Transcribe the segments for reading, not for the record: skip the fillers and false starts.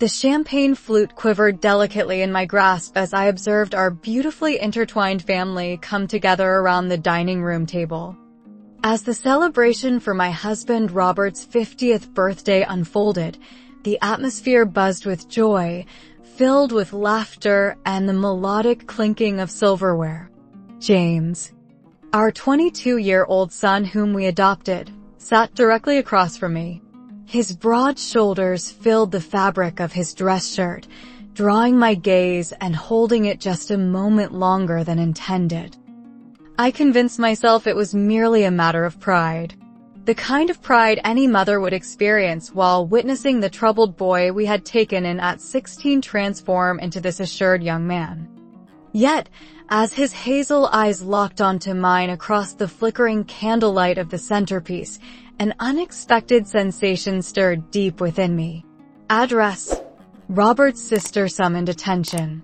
The champagne flute quivered delicately in my grasp as I observed our beautifully intertwined family come together around the dining room table. As the celebration for my husband Robert's 50th birthday unfolded, the atmosphere buzzed with joy, filled with laughter and the melodic clinking of silverware. James, our 22-year-old son whom we adopted, sat directly across from me. His broad shoulders filled the fabric of his dress shirt, drawing my gaze and holding it just a moment longer than intended. I convinced myself it was merely a matter of pride. The kind of pride any mother would experience while witnessing the troubled boy we had taken in at 16 transform into this assured young man. Yet, as his hazel eyes locked onto mine across the flickering candlelight of the centerpiece, an unexpected sensation stirred deep within me. "Address." Robert's sister summoned attention,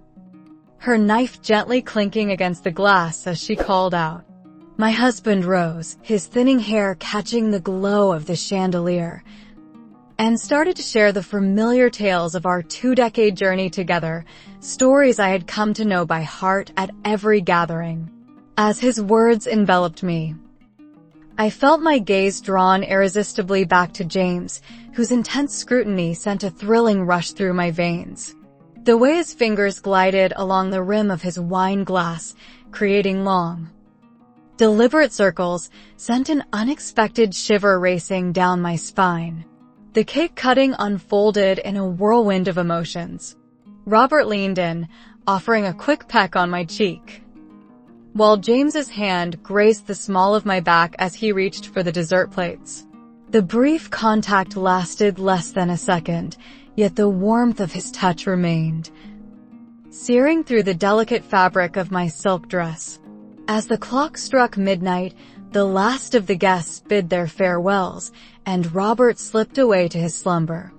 her knife gently clinking against the glass as she called out. My husband rose, his thinning hair catching the glow of the chandelier, and started to share the familiar tales of our 2-decade journey together, stories I had come to know by heart at every gathering. As his words enveloped me, I felt my gaze drawn irresistibly back to James, whose intense scrutiny sent a thrilling rush through my veins. The way his fingers glided along the rim of his wine glass, creating long, deliberate circles, sent an unexpected shiver racing down my spine. The cake cutting unfolded in a whirlwind of emotions. Robert leaned in, offering a quick peck on my cheek, while James's hand grazed the small of my back as he reached for the dessert plates. The brief contact lasted less than a second, yet the warmth of his touch remained, searing through the delicate fabric of my silk dress. As the clock struck midnight, the last of the guests bid their farewells, and Robert slipped away to his slumber,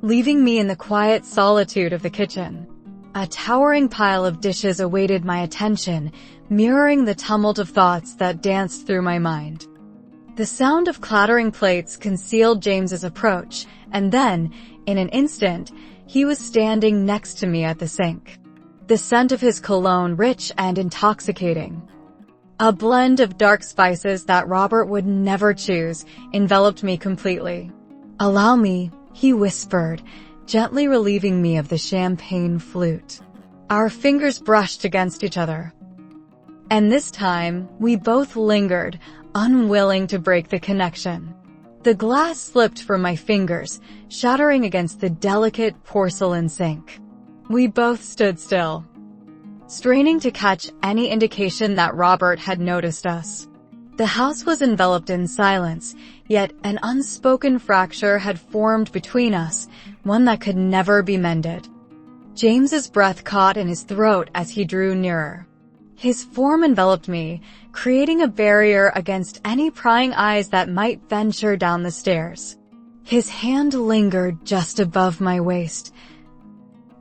leaving me in the quiet solitude of the kitchen. A towering pile of dishes awaited my attention, mirroring the tumult of thoughts that danced through my mind. The sound of clattering plates concealed James's approach, and then, in an instant, he was standing next to me at the sink. The scent of his cologne rich and intoxicating, a blend of dark spices that Robert would never choose, enveloped me completely. "Allow me," he whispered, gently relieving me of the champagne flute. Our fingers brushed against each other, and this time, we both lingered, unwilling to break the connection. The glass slipped from my fingers, shattering against the delicate porcelain sink. We both stood still, straining to catch any indication that Robert had noticed us. The house was enveloped in silence, yet an unspoken fracture had formed between us, one that could never be mended. James's breath caught in his throat as he drew nearer. His form enveloped me, creating a barrier against any prying eyes that might venture down the stairs. His hand lingered just above my waist,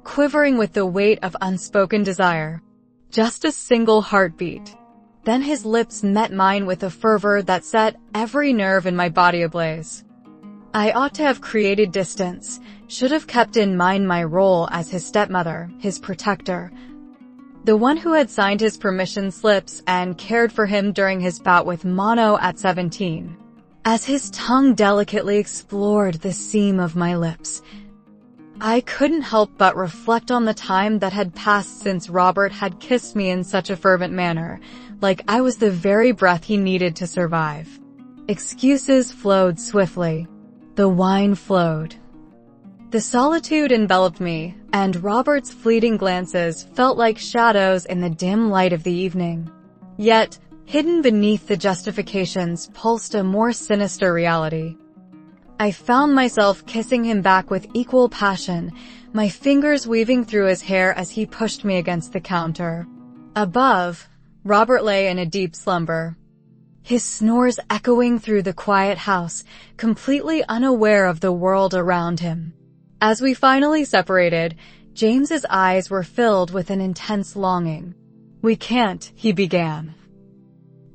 quivering with the weight of unspoken desire. Just a single heartbeat. Then his lips met mine with a fervor that set every nerve in my body ablaze. I ought to have created distance, should have kept in mind my role as his stepmother, his protector, the one who had signed his permission slips and cared for him during his bout with mono at 17. As his tongue delicately explored the seam of my lips, I couldn't help but reflect on the time that had passed since Robert had kissed me in such a fervent manner, like I was the very breath he needed to survive. Excuses flowed swiftly. The wine flowed. The solitude enveloped me, and Robert's fleeting glances felt like shadows in the dim light of the evening. Yet, hidden beneath the justifications pulsed a more sinister reality. I found myself kissing him back with equal passion, my fingers weaving through his hair as he pushed me against the counter. Above, Robert lay in a deep slumber, his snores echoing through the quiet house, completely unaware of the world around him. As we finally separated, James's eyes were filled with an intense longing. "We can't," he began,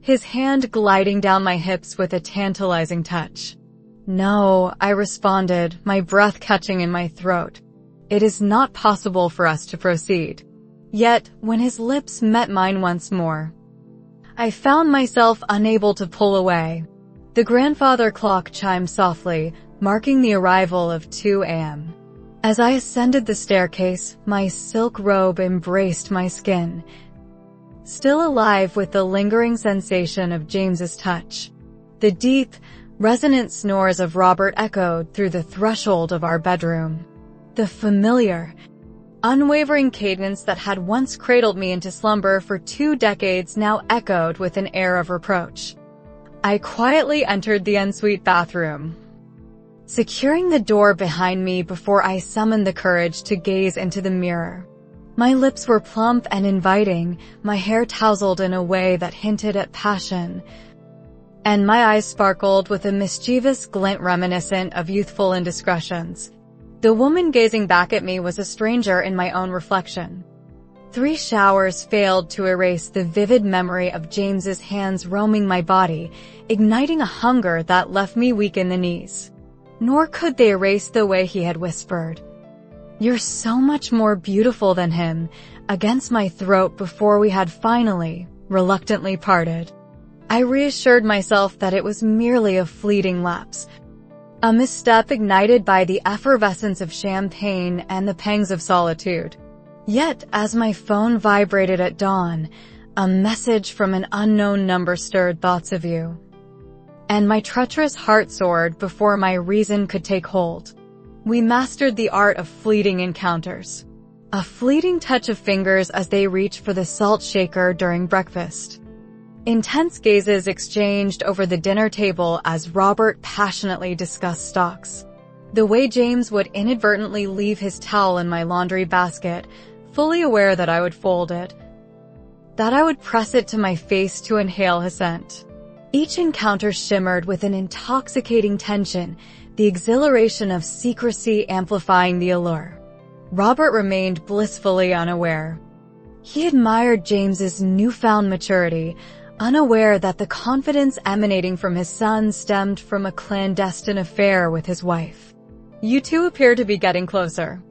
his hand gliding down my hips with a tantalizing touch. "No," I responded, my breath catching in my throat. It is not possible for us to proceed. Yet, when his lips met mine once more, I found myself unable to pull away. The grandfather clock chimed softly, marking the arrival of 2 a.m. As I ascended the staircase, my silk robe embraced my skin, still alive with the lingering sensation of James's touch. The deep, resonant snores of Robert echoed through the threshold of our bedroom. The familiar, unwavering cadence that had once cradled me into slumber for 2 decades now echoed with an air of reproach. I quietly entered the ensuite bathroom, securing the door behind me before I summoned the courage to gaze into the mirror. My lips were plump and inviting, my hair tousled in a way that hinted at passion, and my eyes sparkled with a mischievous glint reminiscent of youthful indiscretions. The woman gazing back at me was a stranger in my own reflection. 3 showers failed to erase the vivid memory of James's hands roaming my body, igniting a hunger that left me weak in the knees. Nor could they erase the way he had whispered, "You're so much more beautiful than him," against my throat before we had finally, reluctantly parted. I reassured myself that it was merely a fleeting lapse, a misstep ignited by the effervescence of champagne and the pangs of solitude. Yet, as my phone vibrated at dawn, a message from an unknown number stirred thoughts of you, and my treacherous heart soared before my reason could take hold. We mastered the art of fleeting encounters. A fleeting touch of fingers as they reach for the salt shaker during breakfast. Intense gazes exchanged over the dinner table as Robert passionately discussed stocks. The way James would inadvertently leave his towel in my laundry basket, fully aware that I would fold it, that I would press it to my face to inhale his scent. Each encounter shimmered with an intoxicating tension, the exhilaration of secrecy amplifying the allure. Robert remained blissfully unaware. He admired James's newfound maturity, unaware that the confidence emanating from his son stemmed from a clandestine affair with his wife. "You two appear to be getting closer,"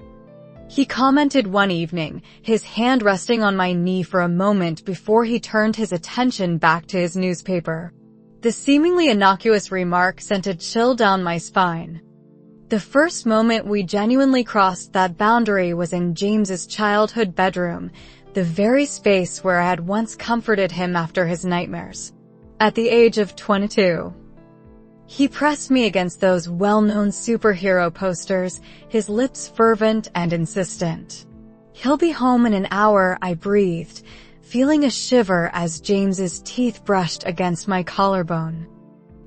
he commented one evening, his hand resting on my knee for a moment before he turned his attention back to his newspaper. The seemingly innocuous remark sent a chill down my spine. The first moment we genuinely crossed that boundary was in James's childhood bedroom, the very space where I had once comforted him after his nightmares. At the age of 22, he pressed me against those well-known superhero posters, his lips fervent and insistent. "He'll be home in an hour," I breathed, feeling a shiver as James's teeth brushed against my collarbone.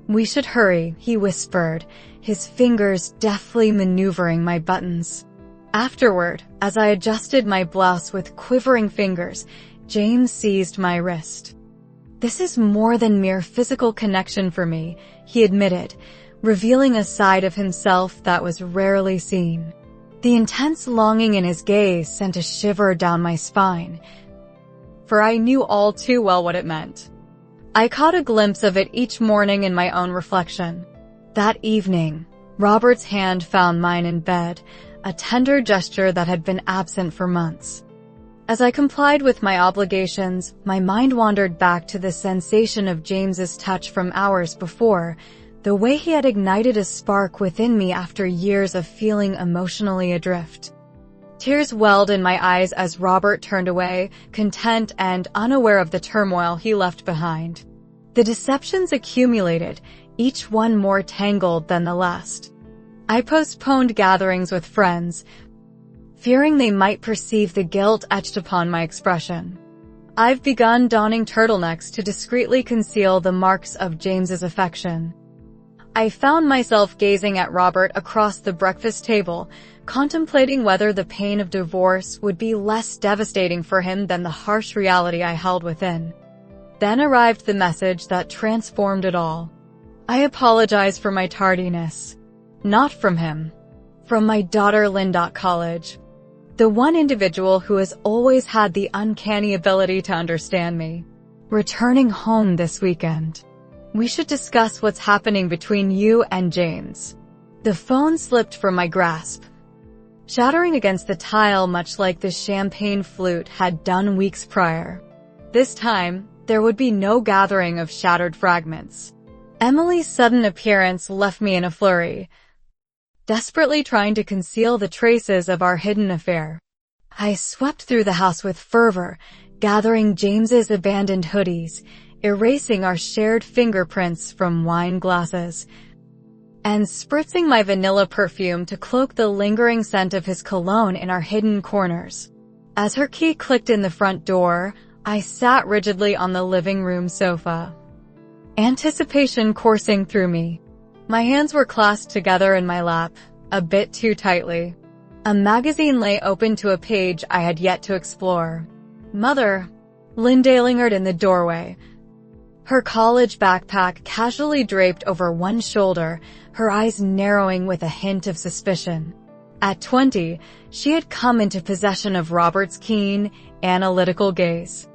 "We should hurry," he whispered, his fingers deftly maneuvering my buttons. Afterward, as I adjusted my blouse with quivering fingers, James seized my wrist. "This is more than mere physical connection for me," he admitted, revealing a side of himself that was rarely seen. The intense longing in his gaze sent a shiver down my spine, for I knew all too well what it meant. I caught a glimpse of it each morning in my own reflection. That evening, Robert's hand found mine in bed, a tender gesture that had been absent for months. As I complied with my obligations, my mind wandered back to the sensation of James's touch from hours before, the way he had ignited a spark within me after years of feeling emotionally adrift. Tears welled in my eyes as Robert turned away, content and unaware of the turmoil he left behind. The deceptions accumulated, each one more tangled than the last. I postponed gatherings with friends, fearing they might perceive the guilt etched upon my expression. I've begun donning turtlenecks to discreetly conceal the marks of James's affection. I found myself gazing at Robert across the breakfast table, contemplating whether the pain of divorce would be less devastating for him than the harsh reality I held within. Then arrived the message that transformed it all. I apologize for my tardiness. Not from him. From my daughter Linda at college. The one individual who has always had the uncanny ability to understand me. Returning home this weekend. We should discuss what's happening between you and James. The phone slipped from my grasp, shattering against the tile much like the champagne flute had done weeks prior. This time, there would be no gathering of shattered fragments. Emily's sudden appearance left me in a flurry, desperately trying to conceal the traces of our hidden affair. I swept through the house with fervor, gathering James's abandoned hoodies, erasing our shared fingerprints from wine glasses, and spritzing my vanilla perfume to cloak the lingering scent of his cologne in our hidden corners. As her key clicked in the front door, I sat rigidly on the living room sofa, anticipation coursing through me. My hands were clasped together in my lap, a bit too tightly. A magazine lay open to a page I had yet to explore. "Mother," Linda lingered in the doorway, her college backpack casually draped over one shoulder, her eyes narrowing with a hint of suspicion. At 20, she had come into possession of Robert's keen, analytical gaze,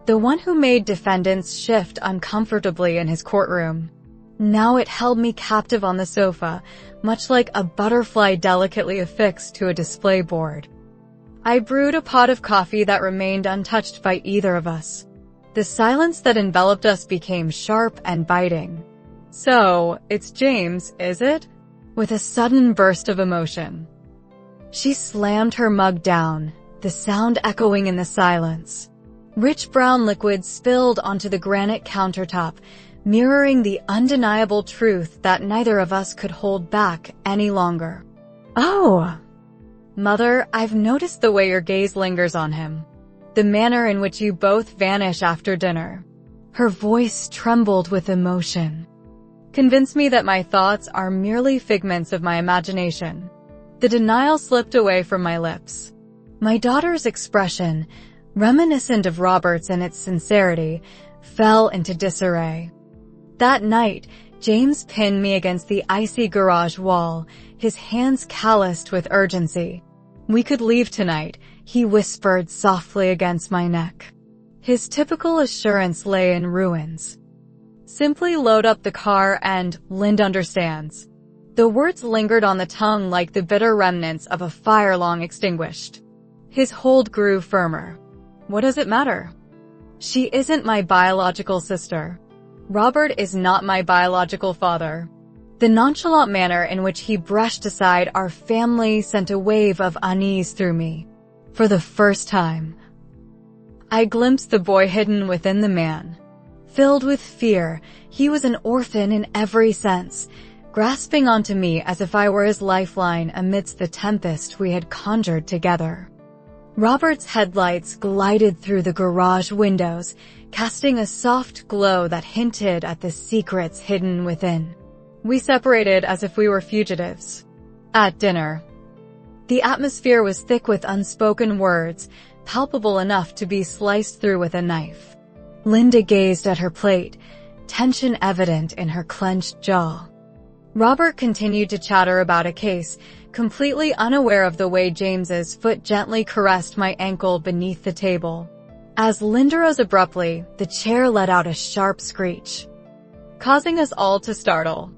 the one who made defendants shift uncomfortably in his courtroom. Now it held me captive on the sofa, much like a butterfly delicately affixed to a display board. I brewed a pot of coffee that remained untouched by either of us. The silence that enveloped us became sharp and biting. "So, it's James, is it?" With a sudden burst of emotion, she slammed her mug down, the sound echoing in the silence. Rich brown liquid spilled onto the granite countertop, mirroring the undeniable truth that neither of us could hold back any longer. "Oh, Mother, I've noticed the way your gaze lingers on him. The manner in which you both vanish after dinner." Her voice trembled with emotion. "Convince me that my thoughts are merely figments of my imagination." The denial slipped away from my lips. My daughter's expression, reminiscent of Robert's in its sincerity, fell into disarray. That night, James pinned me against the icy garage wall, his hands calloused with urgency. "We could leave tonight," he whispered softly against my neck. His typical assurance lay in ruins. "Simply load up the car and Lind understands." The words lingered on the tongue like the bitter remnants of a fire long extinguished. His hold grew firmer. "What does it matter? She isn't my biological sister. Robert is not my biological father." The nonchalant manner in which he brushed aside our family sent a wave of unease through me. For the first time, I glimpsed the boy hidden within the man. Filled with fear, he was an orphan in every sense, grasping onto me as if I were his lifeline amidst the tempest we had conjured together. Robert's headlights glided through the garage windows, casting a soft glow that hinted at the secrets hidden within. We separated as if we were fugitives. At dinner, the atmosphere was thick with unspoken words, palpable enough to be sliced through with a knife. Linda gazed at her plate, tension evident in her clenched jaw. Robert continued to chatter about a case, completely unaware of the way James's foot gently caressed my ankle beneath the table. As Linda rose abruptly, the chair let out a sharp screech, causing us all to startle.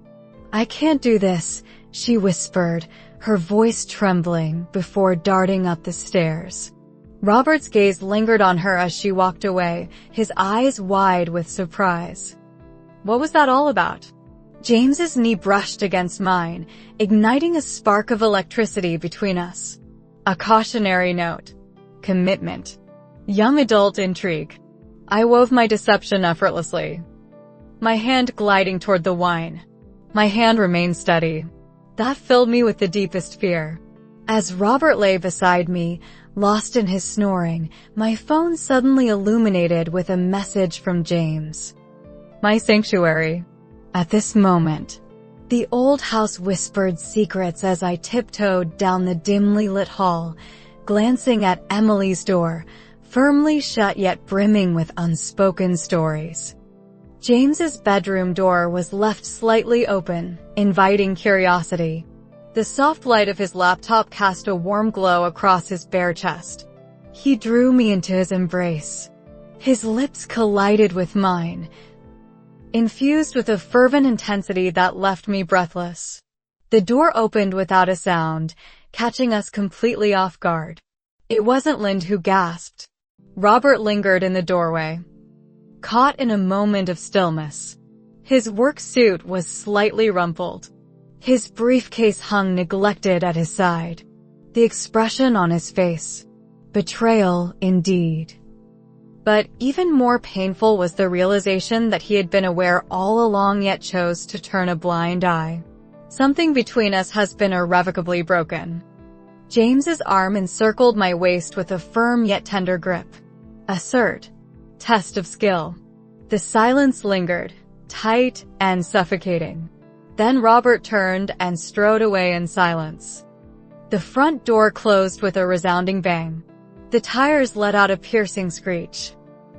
"I can't do this," she whispered, her voice trembling, before darting up the stairs. Robert's gaze lingered on her as she walked away, his eyes wide with surprise. "What was that all about?" James's knee brushed against mine, igniting a spark of electricity between us. A cautionary note. Commitment. Young adult intrigue. I wove my deception effortlessly, my hand gliding toward the wine. My hand remained steady. That filled me with the deepest fear. As Robert lay beside me, lost in his snoring, my phone suddenly illuminated with a message from James. "My sanctuary." At this moment, the old house whispered secrets as I tiptoed down the dimly lit hall, glancing at Emily's door, firmly shut yet brimming with unspoken stories. James's bedroom door was left slightly open, inviting curiosity. The soft light of his laptop cast a warm glow across his bare chest. He drew me into his embrace. His lips collided with mine, infused with a fervent intensity that left me breathless. The door opened without a sound, catching us completely off guard. It wasn't Lind who gasped. Robert lingered in the doorway, caught in a moment of stillness. His work suit was slightly rumpled. His briefcase hung neglected at his side. The expression on his face. Betrayal, indeed. But even more painful was the realization that he had been aware all along yet chose to turn a blind eye. Something between us has been irrevocably broken. James's arm encircled my waist with a firm yet tender grip. Assert. Test of skill. The silence lingered, tight and suffocating. Then Robert turned and strode away in silence. The front door closed with a resounding bang. The tires let out a piercing screech.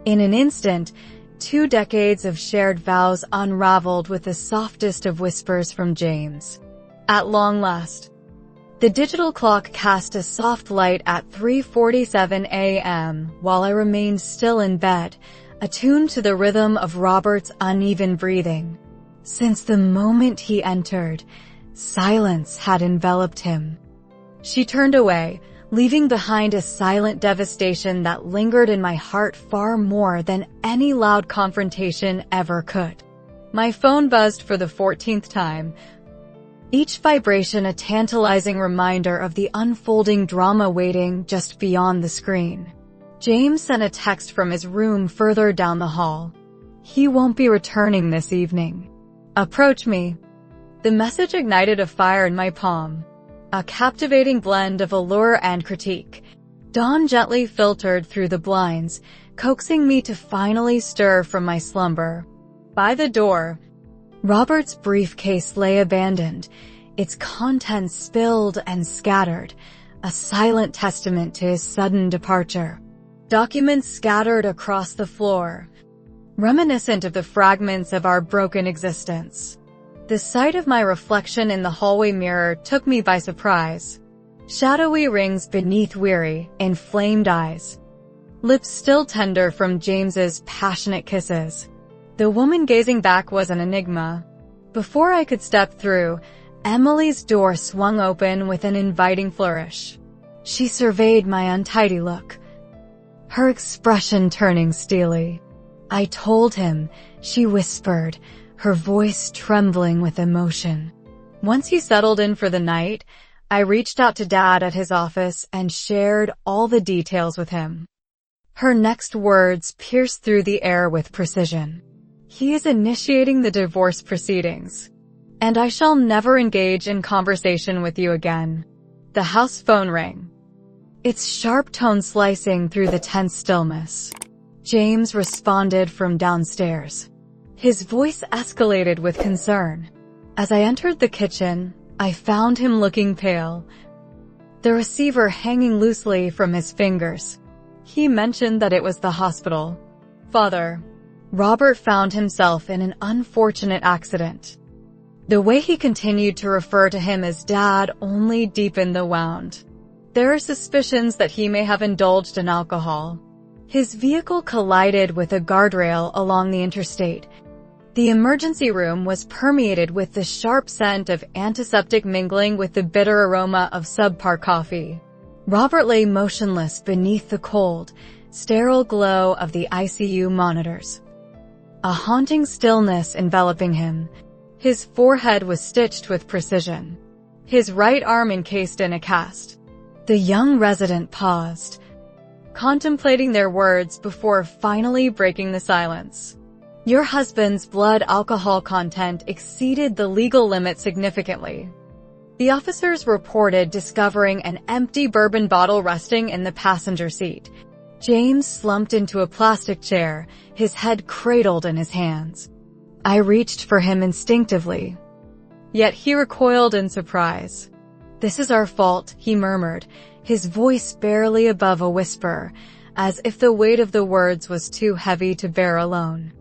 In an instant, 2 decades of shared vows unraveled with the softest of whispers from James. At long last. The digital clock cast a soft light at 3:47 a.m. while I remained still in bed, attuned to the rhythm of Robert's uneven breathing. Since the moment he entered, silence had enveloped him. She turned away, leaving behind a silent devastation that lingered in my heart far more than any loud confrontation ever could. My phone buzzed for the 14th time, each vibration a tantalizing reminder of the unfolding drama waiting just beyond the screen. James sent a text from his room further down the hall. He won't be returning this evening. Approach me. The message ignited a fire in my palm. A captivating blend of allure and critique. Dawn gently filtered through the blinds, coaxing me to finally stir from my slumber. By the door, Robert's briefcase lay abandoned, its contents spilled and scattered, a silent testament to his sudden departure. Documents scattered across the floor, reminiscent of the fragments of our broken existence. The sight of my reflection in the hallway mirror took me by surprise. Shadowy rings beneath weary, inflamed eyes. Lips still tender from James's passionate kisses. The woman gazing back was an enigma. Before I could step through, Emily's door swung open with an inviting flourish. She surveyed my untidy look, her expression turning steely. I told him, she whispered, her voice trembling with emotion. Once he settled in for the night, I reached out to Dad at his office and shared all the details with him. Her next words pierced through the air with precision. He is initiating the divorce proceedings, and I shall never engage in conversation with you again. The house phone rang, its sharp tone slicing through the tense stillness. James responded from downstairs. His voice escalated with concern. As I entered the kitchen, I found him looking pale, the receiver hanging loosely from his fingers. He mentioned that it was the hospital. Father. Robert found himself in an unfortunate accident. The way he continued to refer to him as Dad only deepened the wound. There are suspicions that he may have indulged in alcohol. His vehicle collided with a guardrail along the interstate. The emergency room was permeated with the sharp scent of antiseptic mingling with the bitter aroma of subpar coffee. Robert lay motionless beneath the cold, sterile glow of the ICU monitors. A haunting stillness enveloping him. His forehead was stitched with precision, his right arm encased in a cast. The young resident paused, contemplating their words before finally breaking the silence. Your husband's blood alcohol content exceeded the legal limit significantly. The officers reported discovering an empty bourbon bottle resting in the passenger seat. James slumped into a plastic chair, his head cradled in his hands. I reached for him instinctively. Yet he recoiled in surprise. This is our fault, he murmured, his voice barely above a whisper, as if the weight of the words was too heavy to bear alone.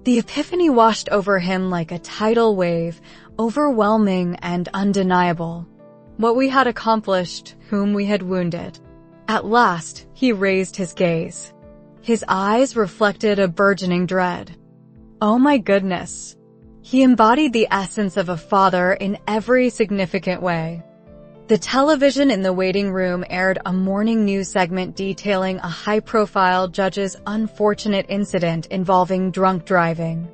The epiphany washed over him like a tidal wave, overwhelming and undeniable. What we had accomplished, whom we had wounded. At last, he raised his gaze. His eyes reflected a burgeoning dread. Oh my goodness. He embodied the essence of a father in every significant way. The television in the waiting room aired a morning news segment detailing a high-profile judge's unfortunate incident involving drunk driving.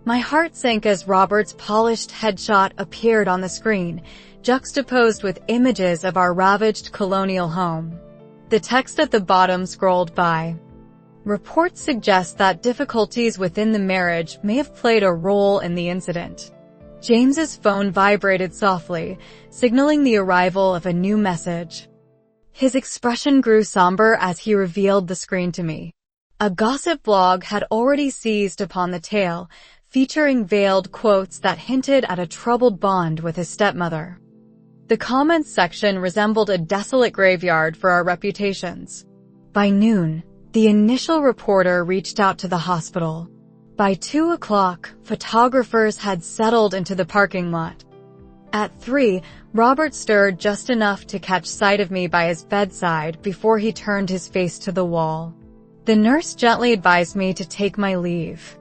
My heart sank as Robert's polished headshot appeared on the screen, juxtaposed with images of our ravaged colonial home. The text at the bottom scrolled by. Reports suggest that difficulties within the marriage may have played a role in the incident. James's phone vibrated softly, signaling the arrival of a new message. His expression grew somber as he revealed the screen to me. A gossip blog had already seized upon the tale, featuring veiled quotes that hinted at a troubled bond with his stepmother. The comments section resembled a desolate graveyard for our reputations. By noon, the initial reporter reached out to the hospital. By 2 o'clock, photographers had settled into the parking lot. At 3, Robert stirred just enough to catch sight of me by his bedside before he turned his face to the wall. The nurse gently advised me to take my leave.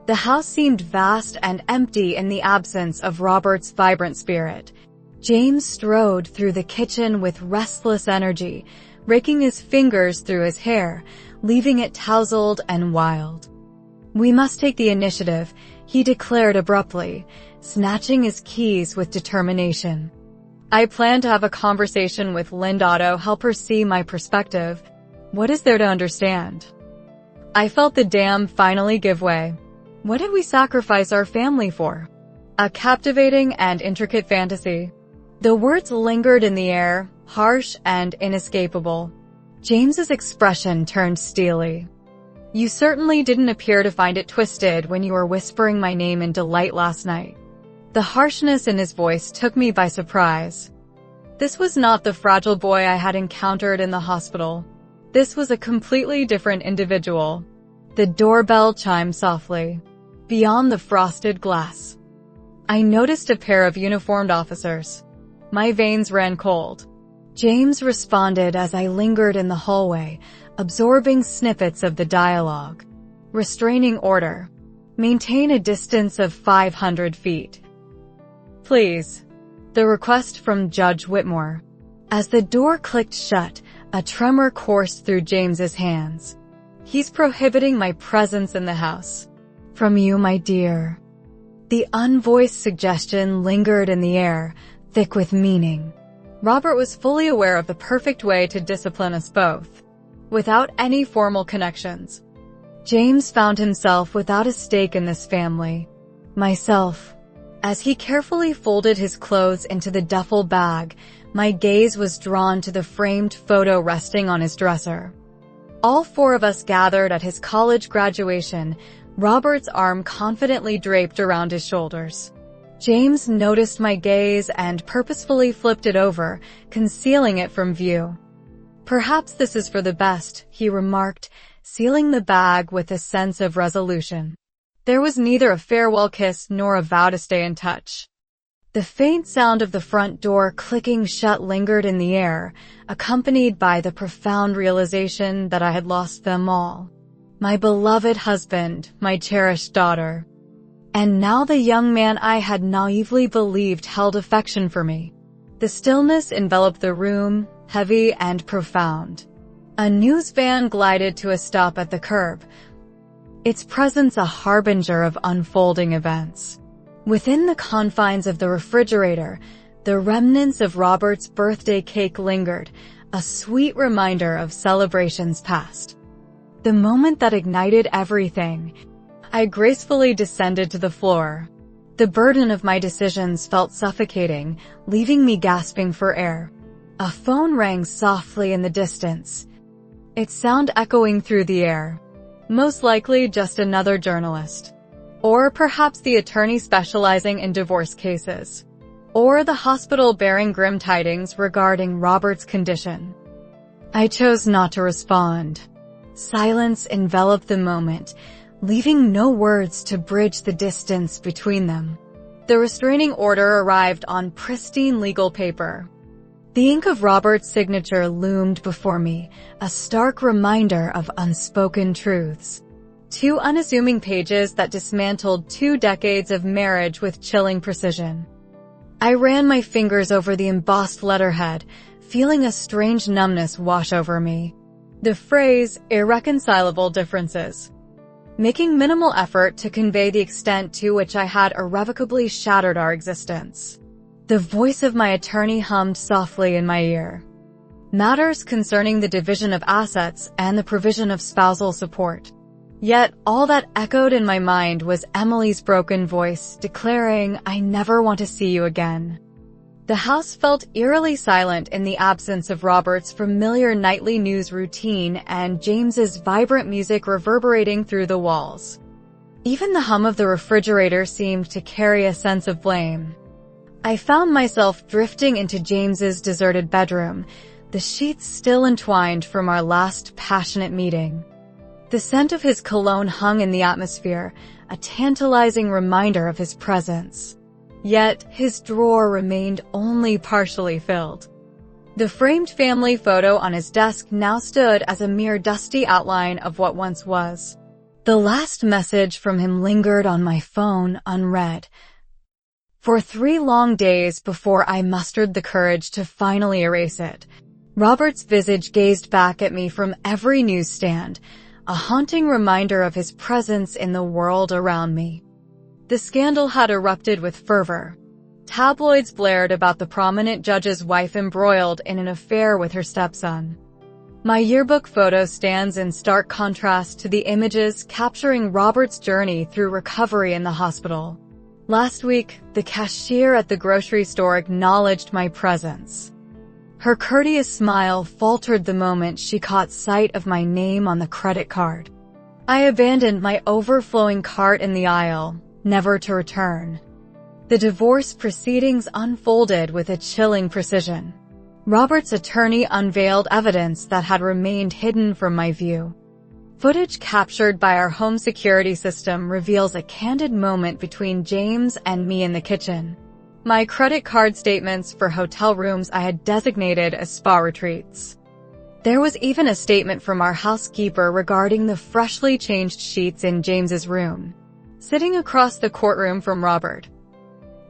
The house seemed vast and empty in the absence of Robert's vibrant spirit. James strode through the kitchen with restless energy, raking his fingers through his hair, leaving it tousled and wild. "We must take the initiative," he declared abruptly, snatching his keys with determination. "I plan to have a conversation with Linda to help her see my perspective. What is there to understand?" I felt the dam finally give way. What did we sacrifice our family for? A captivating and intricate fantasy. The words lingered in the air, harsh and inescapable. James's expression turned steely. "You certainly didn't appear to find it twisted when you were whispering my name in delight last night." The harshness in his voice took me by surprise. This was not the fragile boy I had encountered in the hospital. This was a completely different individual. The doorbell chimed softly. Beyond the frosted glass, I noticed a pair of uniformed officers. My veins ran cold. James responded as I lingered in the hallway, absorbing snippets of the dialogue. Restraining order. Maintain a distance of 500 feet. Please. The request from Judge Whitmore. As the door clicked shut, a tremor coursed through James's hands. "He's prohibiting my presence in the house." "From you, my dear." The unvoiced suggestion lingered in the air, thick with meaning. Robert was fully aware of the perfect way to discipline us both, without any formal connections. James found himself without a stake in this family. Myself. As he carefully folded his clothes into the duffel bag, my gaze was drawn to the framed photo resting on his dresser. All 4 of us gathered at his college graduation, Robert's arm confidently draped around his shoulders. James noticed my gaze and purposefully flipped it over, concealing it from view. "Perhaps this is for the best," he remarked, sealing the bag with a sense of resolution. There was neither a farewell kiss nor a vow to stay in touch. The faint sound of the front door clicking shut lingered in the air, accompanied by the profound realization that I had lost them all. My beloved husband, my cherished daughter. And now the young man I had naively believed held affection for me. The stillness enveloped the room, heavy and profound. A news van glided to a stop at the curb, its presence a harbinger of unfolding events. Within the confines of the refrigerator, the remnants of Robert's birthday cake lingered, a sweet reminder of celebrations past. The moment that ignited everything, I gracefully descended to the floor. The burden of my decisions felt suffocating, leaving me gasping for air. A phone rang softly in the distance, its sound echoing through the air. Most likely just another journalist. Or perhaps the attorney specializing in divorce cases. Or the hospital bearing grim tidings regarding Robert's condition. I chose not to respond. Silence enveloped the moment, leaving no words to bridge the distance between them. The restraining order arrived on pristine legal paper. The ink of Robert's signature loomed before me, a stark reminder of unspoken truths. 2 unassuming pages that dismantled 2 decades of marriage with chilling precision. I ran my fingers over the embossed letterhead, feeling a strange numbness wash over me. The phrase, irreconcilable differences, making minimal effort to convey the extent to which I had irrevocably shattered our existence. The voice of my attorney hummed softly in my ear. Matters concerning the division of assets and the provision of spousal support. Yet, all that echoed in my mind was Emily's broken voice declaring, "I never want to see you again." The house felt eerily silent in the absence of Robert's familiar nightly news routine and James's vibrant music reverberating through the walls. Even the hum of the refrigerator seemed to carry a sense of blame. I found myself drifting into James's deserted bedroom, the sheets still entwined from our last passionate meeting. The scent of his cologne hung in the atmosphere, a tantalizing reminder of his presence. Yet, his drawer remained only partially filled. The framed family photo on his desk now stood as a mere dusty outline of what once was. The last message from him lingered on my phone unread. For 3 long days before I mustered the courage to finally erase it, Robert's visage gazed back at me from every newsstand, a haunting reminder of his presence in the world around me. The scandal had erupted with fervor. Tabloids blared about the prominent judge's wife embroiled in an affair with her stepson. My yearbook photo stands in stark contrast to the images capturing Robert's journey through recovery in the hospital. Last week, the cashier at the grocery store acknowledged my presence. Her courteous smile faltered the moment she caught sight of my name on the credit card. I abandoned my overflowing cart in the aisle, never to return. The divorce proceedings unfolded with a chilling precision. Robert's attorney unveiled evidence that had remained hidden from my view. Footage captured by our home security system reveals a candid moment between James and me in the kitchen. My credit card statements for hotel rooms I had designated as spa retreats. There was even a statement from our housekeeper regarding the freshly changed sheets in James's room, sitting across the courtroom from Robert.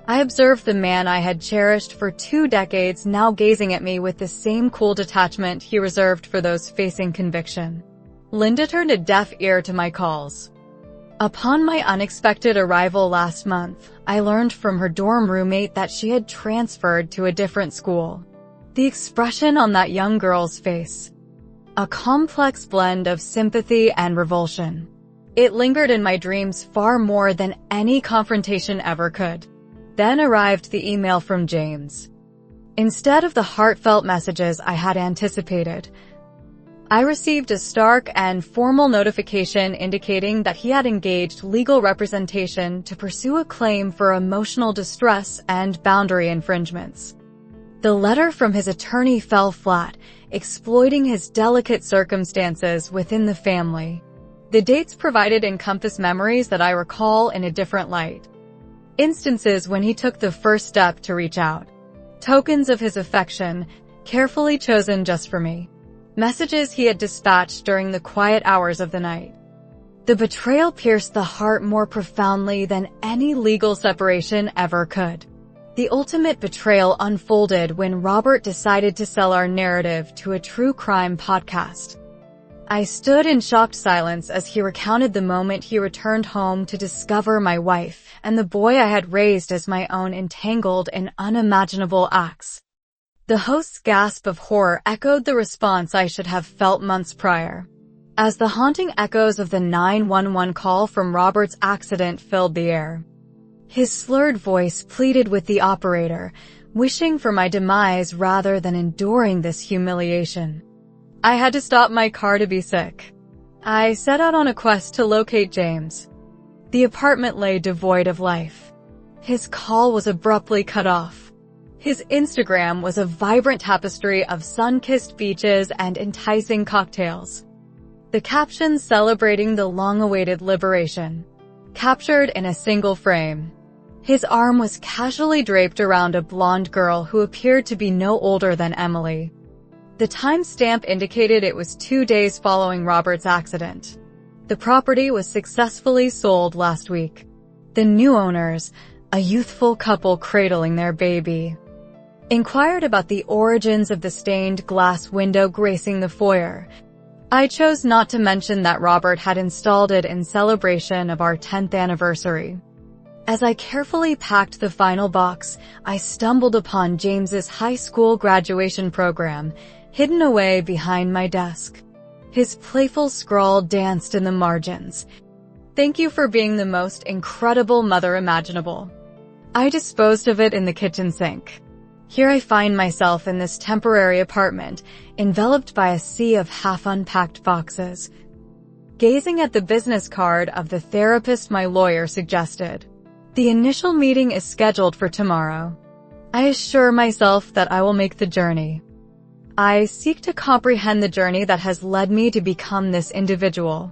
I observed the man I had cherished for 2 decades now gazing at me with the same cool detachment he reserved for those facing conviction. Linda turned a deaf ear to my calls. Upon my unexpected arrival last month, I learned from her dorm roommate that she had transferred to a different school. The expression on that young girl's face, a complex blend of sympathy and revulsion. It lingered in my dreams far more than any confrontation ever could. Then arrived the email from James. Instead of the heartfelt messages I had anticipated, I received a stark and formal notification indicating that he had engaged legal representation to pursue a claim for emotional distress and boundary infringements. The letter from his attorney fell flat, exploiting his delicate circumstances within the family. The dates provided encompass memories that I recall in a different light. Instances when he took the first step to reach out. Tokens of his affection, carefully chosen just for me. Messages he had dispatched during the quiet hours of the night. The betrayal pierced the heart more profoundly than any legal separation ever could. The ultimate betrayal unfolded when Robert decided to sell our narrative to a true crime podcast. I stood in shocked silence as he recounted the moment he returned home to discover my wife and the boy I had raised as my own entangled in unimaginable acts. The host's gasp of horror echoed the response I should have felt months prior, as the haunting echoes of the 911 call from Robert's accident filled the air. His slurred voice pleaded with the operator, wishing for my demise rather than enduring this humiliation. I had to stop my car to be sick. I set out on a quest to locate James. The apartment lay devoid of life. His call was abruptly cut off. His Instagram was a vibrant tapestry of sun-kissed beaches and enticing cocktails. The captions celebrating the long-awaited liberation, captured in a single frame. His arm was casually draped around a blonde girl who appeared to be no older than Emily. The timestamp indicated it was 2 days following Robert's accident. The property was successfully sold last week. The new owners, a youthful couple cradling their baby. Inquired about the origins of the stained glass window gracing the foyer. I chose not to mention that Robert had installed it in celebration of our 10th anniversary. As I carefully packed the final box, I stumbled upon James's high school graduation program, hidden away behind my desk. His playful scrawl danced in the margins. "Thank you for being the most incredible mother imaginable." I disposed of it in the kitchen sink. Here I find myself in this temporary apartment, enveloped by a sea of half-unpacked boxes. Gazing at the business card of the therapist my lawyer suggested. The initial meeting is scheduled for tomorrow. I assure myself that I will make the journey. I seek to comprehend the journey that has led me to become this individual.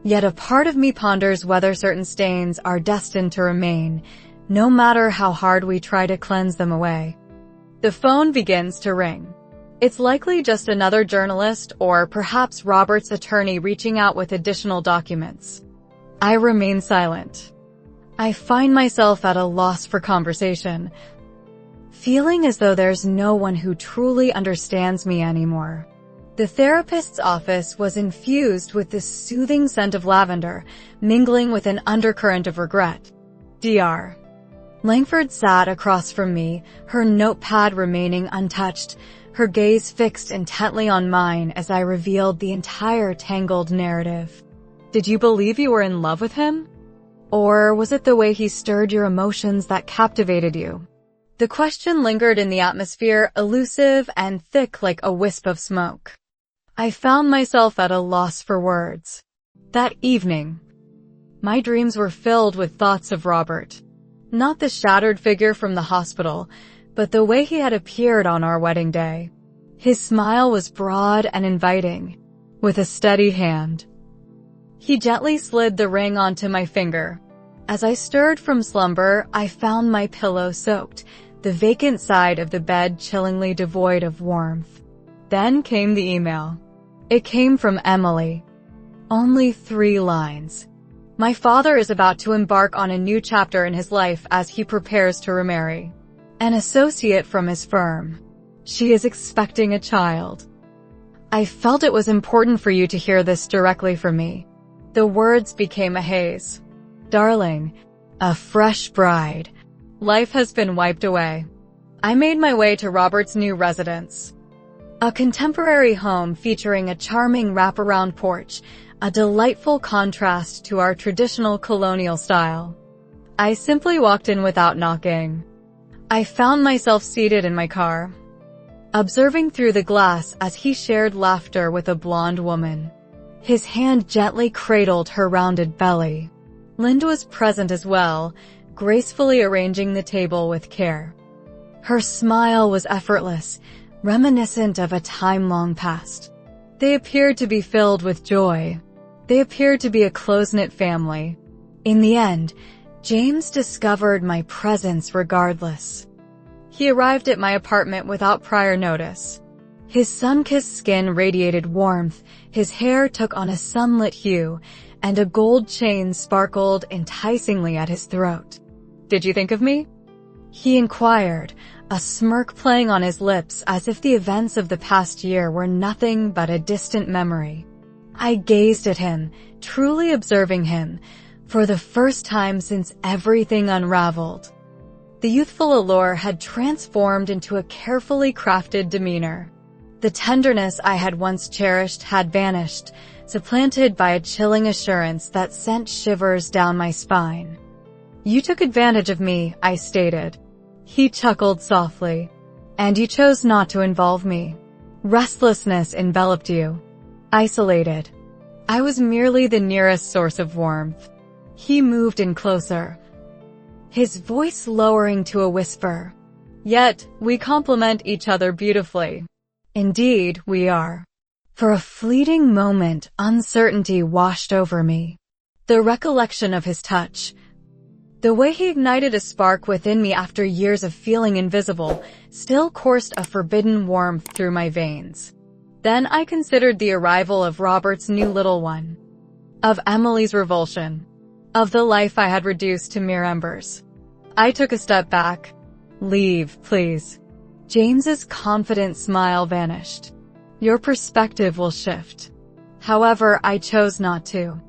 Yet a part of me ponders whether certain stains are destined to remain, no matter how hard we try to cleanse them away. The phone begins to ring. It's likely just another journalist or perhaps Robert's attorney reaching out with additional documents. I remain silent. I find myself at a loss for conversation, feeling as though there's no one who truly understands me anymore. The therapist's office was infused with this soothing scent of lavender, mingling with an undercurrent of regret. Dr. Langford sat across from me, her notepad remaining untouched, her gaze fixed intently on mine as I revealed the entire tangled narrative. Did you believe you were in love with him? Or was it the way he stirred your emotions that captivated you? The question lingered in the atmosphere, elusive and thick like a wisp of smoke. I found myself at a loss for words. That evening, my dreams were filled with thoughts of Robert. Not the shattered figure from the hospital, but the way he had appeared on our wedding day. His smile was broad and inviting. With a steady hand, he gently slid the ring onto my finger. As I stirred from slumber, I found my pillow soaked, the vacant side of the bed chillingly devoid of warmth. Then came the email. It came from Emily. Only 3 lines. My father is about to embark on a new chapter in his life as he prepares to remarry an associate from his firm. She is expecting a child. I felt it was important for you to hear this directly from me. The words became a haze. Darling, a fresh bride. Life has been wiped away. I made my way to Robert's new residence. A contemporary home featuring a charming wraparound porch, a delightful contrast to our traditional colonial style. I simply walked in without knocking. I found myself seated in my car, observing through the glass as he shared laughter with a blonde woman. His hand gently cradled her rounded belly. Linda was present as well, gracefully arranging the table with care. Her smile was effortless, reminiscent of a time long past. They appeared to be filled with joy. They appeared to be a close-knit family. In the end, James discovered my presence regardless. He arrived at my apartment without prior notice. His sun-kissed skin radiated warmth, his hair took on a sunlit hue, and a gold chain sparkled enticingly at his throat. "Did you think of me?" he inquired, a smirk playing on his lips as if the events of the past year were nothing but a distant memory. I gazed at him, truly observing him, for the first time since everything unraveled. The youthful allure had transformed into a carefully crafted demeanor. The tenderness I had once cherished had vanished, supplanted by a chilling assurance that sent shivers down my spine. "You took advantage of me," I stated. He chuckled softly. "And you chose not to involve me. Restlessness enveloped you. Isolated. I was merely the nearest source of warmth." He moved in closer, his voice lowering to a whisper. "Yet, we complement each other beautifully." Indeed, we are. For a fleeting moment, uncertainty washed over me. The recollection of his touch, the way he ignited a spark within me after years of feeling invisible, still coursed a forbidden warmth through my veins. Then I considered the arrival of Robert's new little one, of Emily's revulsion, of the life I had reduced to mere embers. I took a step back. Leave, please. James's confident smile vanished. Your perspective will shift. However, I chose not to.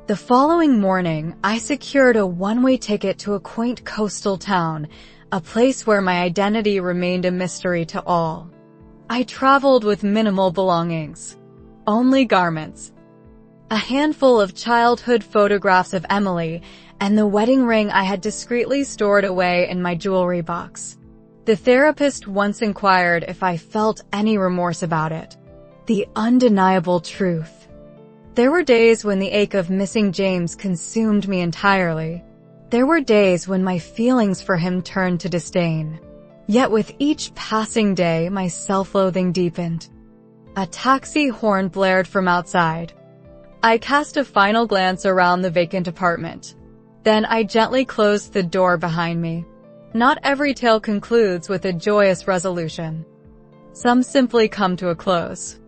The following morning, I secured a one-way ticket to a quaint coastal town, a place where my identity remained a mystery to all. I traveled with minimal belongings. Only garments. A handful of childhood photographs of Emily, and the wedding ring I had discreetly stored away in my jewelry box. The therapist once inquired if I felt any remorse about it. The undeniable truth. There were days when the ache of missing James consumed me entirely. There were days when my feelings for him turned to disdain. Yet with each passing day, my self-loathing deepened. A taxi horn blared from outside. I cast a final glance around the vacant apartment. Then I gently closed the door behind me. Not every tale concludes with a joyous resolution. Some simply come to a close.